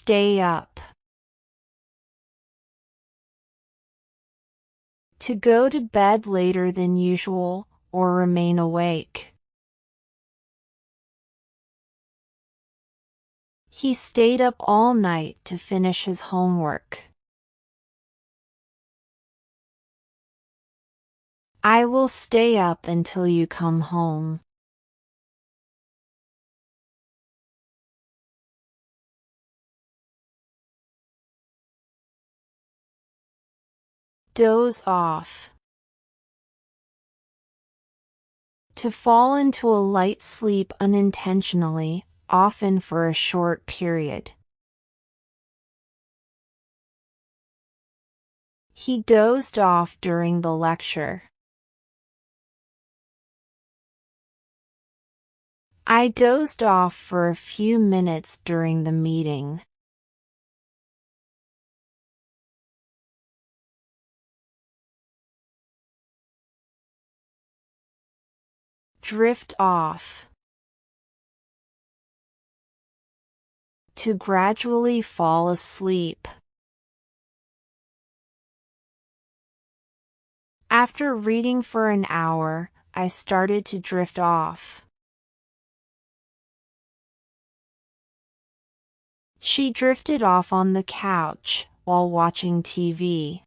stay up. To go to bed later than usual or remain awake. He stayed up all night to finish his homework. I will stay up until you come home. Doze off. To fall into a light sleep unintentionally, often for a short period. He dozed off during the lecture. I dozed off for a few minutes during the meeting. Drift off. To gradually fall asleep. After reading for an hour, I started to drift off. She drifted off on the couch while watching TV.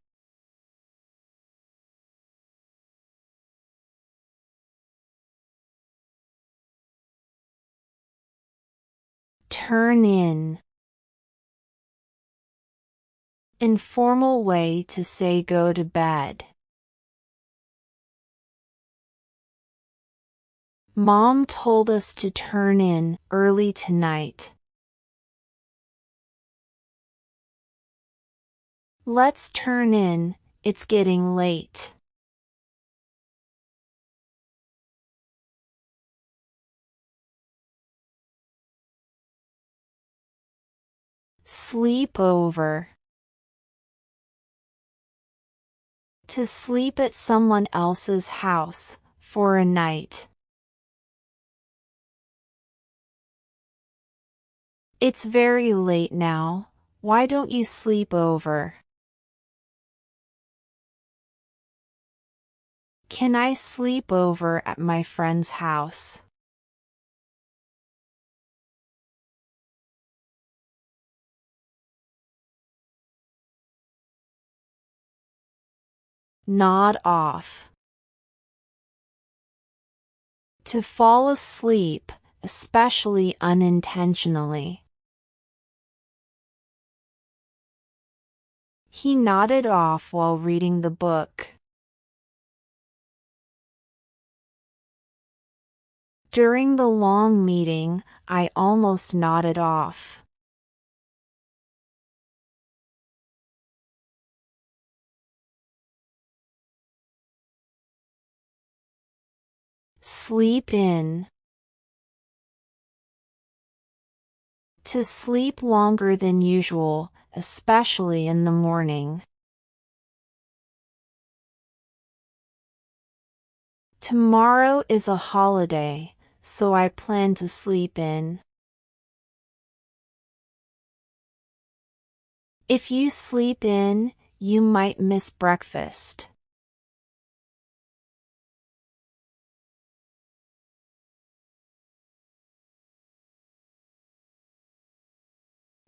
Turn in. Informal way to say go to bed. Mom told us to turn in early tonight. Let's turn in, it's getting late. Sleep over. To sleep at someone else's house for a night. It's very late now, why don't you sleep over? Can I sleep over at my friend's house? Nod off. To fall asleep, especially unintentionally. He nodded off while reading the book. During the long meeting, I almost nodded off. Sleep in. To sleep longer than usual, especially in the morning. Tomorrow is a holiday, so I plan to sleep in. If you sleep in, you might miss breakfast.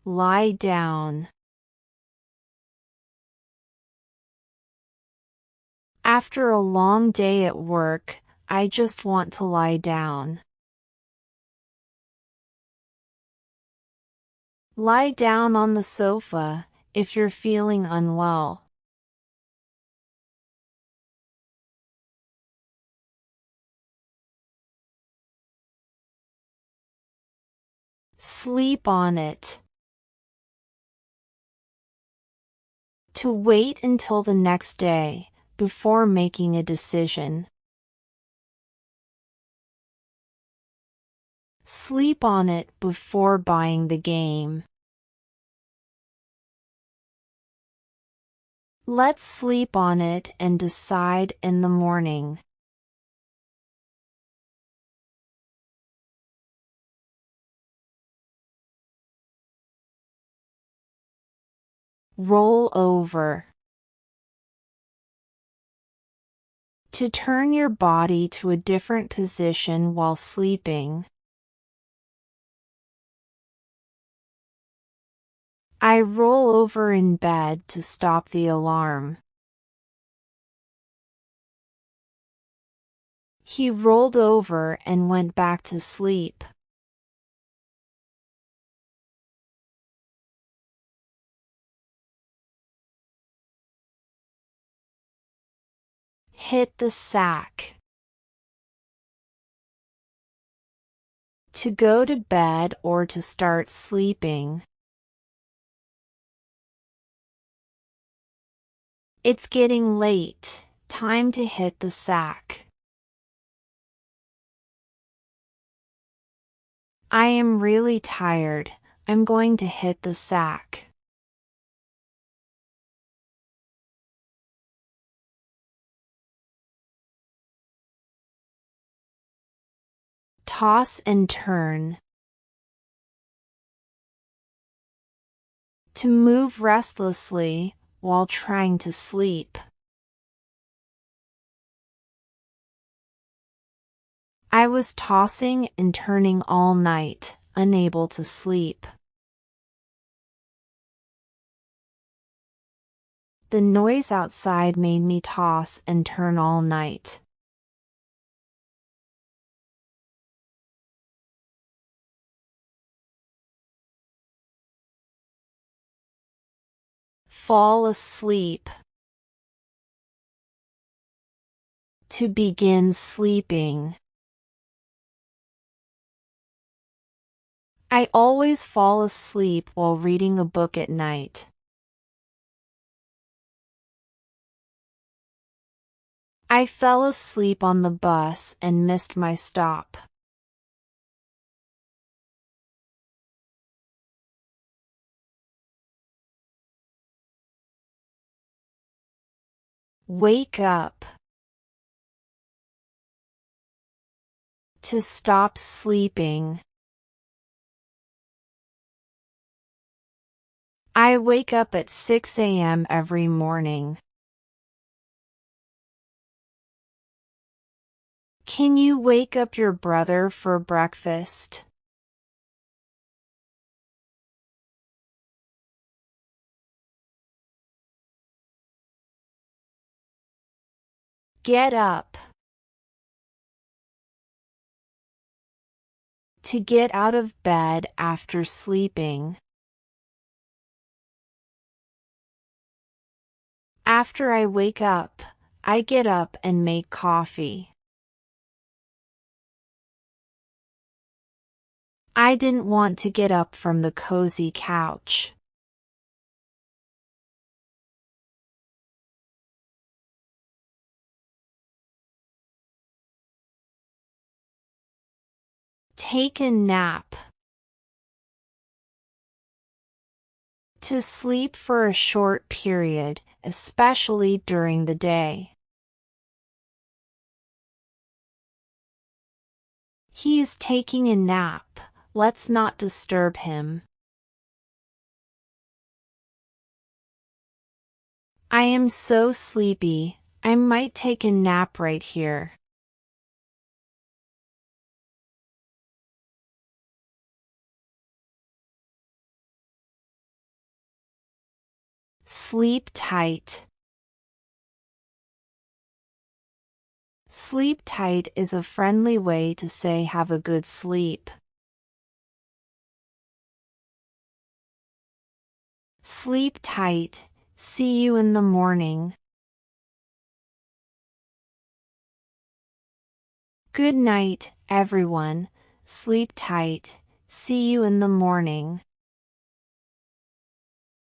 Lie down. After a long day at work, I just want to lie down. Lie down on the sofa if you're feeling unwell. Sleep on it. To wait until the next day before making a decision. Sleep on it before buying the game. Let's sleep on it and decide in the morning. Roll over. To turn your body to a different position while sleeping. I roll over in bed to stop the alarm. He rolled over and went back to sleep. Hit the sack. To go to bed or to start sleeping. It's getting late. Time to hit the sack. I am really tired. I'm going to hit the sack. Toss and turn. To move restlessly while trying to sleep. I was tossing and turning all night, unable to sleep. The noise outside made me toss and turn all night. Fall asleep. To begin sleeping. I always fall asleep while reading a book at night. I fell asleep on the bus and missed my stop. Wake up. To stop sleeping. I wake up at 6 a.m. every morning. Can you wake up your brother for breakfast? Get up. To get out of bed after sleeping. After I wake up, I get up and make coffee. I didn't want to get up from the cozy couch. Take a nap. To sleep for a short period, especially during the day. He is taking a nap. Let's not disturb him. I am so sleepy. I might take a nap right here. Sleep tight. Sleep tight is a friendly way to say have a good sleep. Sleep tight. See you in the morning. Good night, everyone. Sleep tight. See you in the morning.